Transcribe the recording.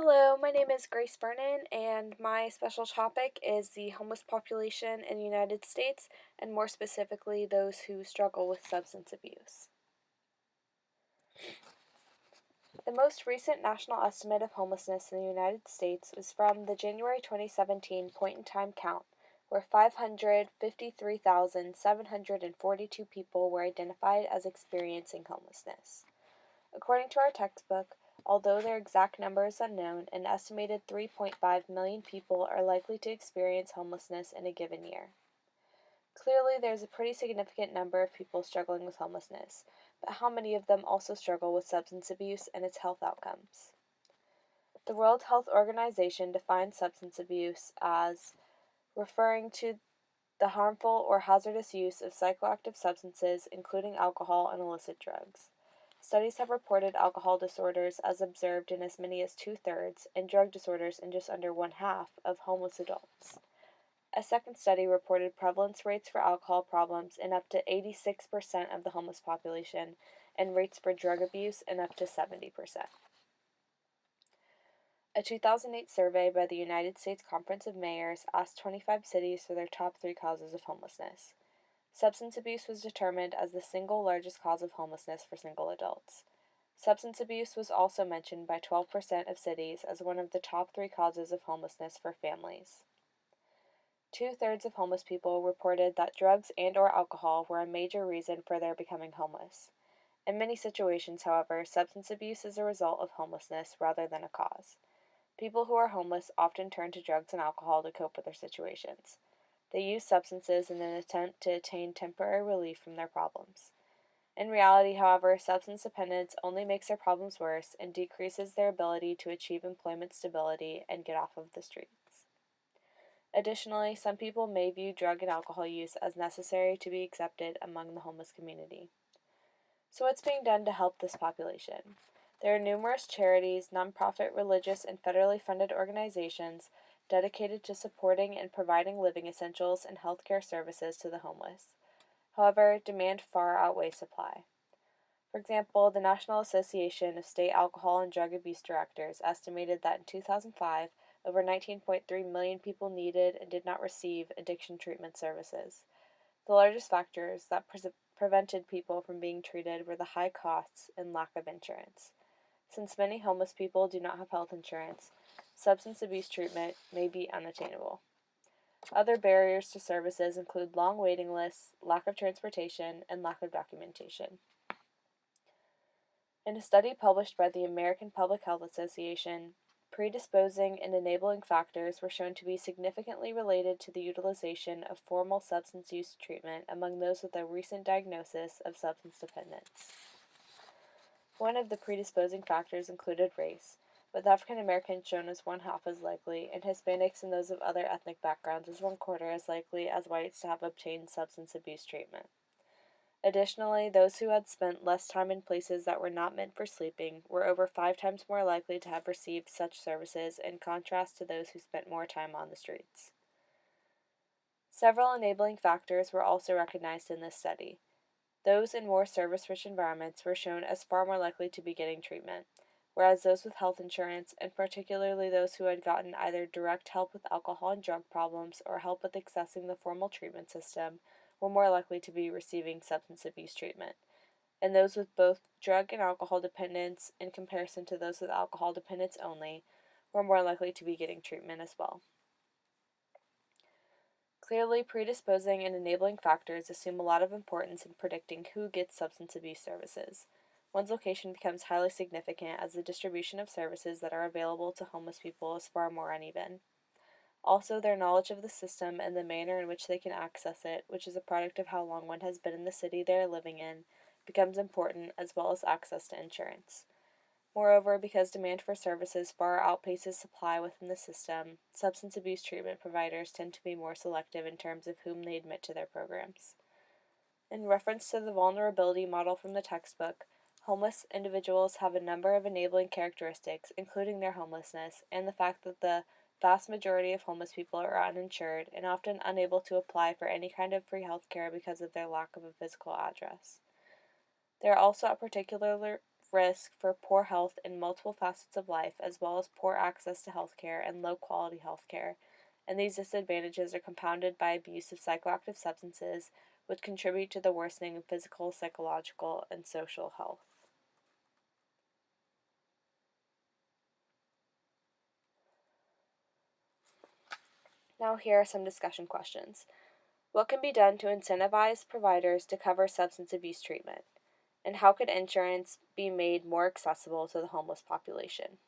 Hello, my name is Grace Vernon, and my special topic is the homeless population in the United States, and more specifically, those who struggle with substance abuse. The most recent national estimate of homelessness in the United States was from the January 2017 point in time count, where 553,742 people were identified as experiencing homelessness. According to our textbook, although their exact number is unknown, an estimated 3.5 million people are likely to experience homelessness in a given year. Clearly, there's a pretty significant number of people struggling with homelessness, but how many of them also struggle with substance abuse and its health outcomes? The World Health Organization defines substance abuse as referring to the harmful or hazardous use of psychoactive substances, including alcohol and illicit drugs. Studies have reported alcohol disorders as observed in as many as two-thirds, and drug disorders in just under one-half of homeless adults. A second study reported prevalence rates for alcohol problems in up to 86% of the homeless population, and rates for drug abuse in up to 70%. A 2008 survey by the United States Conference of Mayors asked 25 cities for their top 3 causes of homelessness. Substance abuse was determined as the single largest cause of homelessness for single adults. Substance abuse was also mentioned by 12% of cities as one of the top 3 causes of homelessness for families. Two-thirds of homeless people reported that drugs and/or alcohol were a major reason for their becoming homeless. In many situations, however, substance abuse is a result of homelessness rather than a cause. People who are homeless often turn to drugs and alcohol to cope with their situations. They use substances in an attempt to attain temporary relief from their problems. In reality, however, substance dependence only makes their problems worse and decreases their ability to achieve employment stability and get off of the streets. Additionally, some people may view drug and alcohol use as necessary to be accepted among the homeless community. So, what's being done to help this population? There are numerous charities, nonprofit, religious, and federally funded organizations dedicated to supporting and providing living essentials and healthcare services to the homeless. However, demand far outweighs supply. For example, the National Association of State Alcohol and Drug Abuse Directors estimated that in 2005, over 19.3 million people needed and did not receive addiction treatment services. The largest factors that prevented people from being treated were the high costs and lack of insurance. Since many homeless people do not have health insurance, substance abuse treatment may be unattainable. Other barriers to services include long waiting lists, lack of transportation, and lack of documentation. In a study published by the American Public Health Association, predisposing and enabling factors were shown to be significantly related to the utilization of formal substance use treatment among those with a recent diagnosis of substance dependence. One of the predisposing factors included race, with African Americans shown as one half as likely, and Hispanics and those of other ethnic backgrounds as 1/4 as likely as whites to have obtained substance abuse treatment. Additionally, those who had spent less time in places that were not meant for sleeping were over 5 times more likely to have received such services in contrast to those who spent more time on the streets. Several enabling factors were also recognized in this study. Those in more service-rich environments were shown as far more likely to be getting treatment, whereas those with health insurance, and particularly those who had gotten either direct help with alcohol and drug problems or help with accessing the formal treatment system, were more likely to be receiving substance abuse treatment, and those with both drug and alcohol dependence, in comparison to those with alcohol dependence only, were more likely to be getting treatment as well. Clearly, predisposing and enabling factors assume a lot of importance in predicting who gets substance abuse services. One's location becomes highly significant as the distribution of services that are available to homeless people is far more uneven. Also, their knowledge of the system and the manner in which they can access it, which is a product of how long one has been in the city they are living in, becomes important, as well as access to insurance. Moreover, because demand for services far outpaces supply within the system, substance abuse treatment providers tend to be more selective in terms of whom they admit to their programs. In reference to the vulnerability model from the textbook, homeless individuals have a number of enabling characteristics, including their homelessness, and the fact that the vast majority of homeless people are uninsured and often unable to apply for any kind of free health care because of their lack of a physical address. They are also at particular risk for poor health in multiple facets of life, as well as poor access to health care and low quality health care, and these disadvantages are compounded by abuse of psychoactive substances, which contribute to the worsening of physical, psychological, and social health. Now, here are some discussion questions. What can be done to incentivize providers to cover substance abuse treatment? And how could insurance be made more accessible to the homeless population?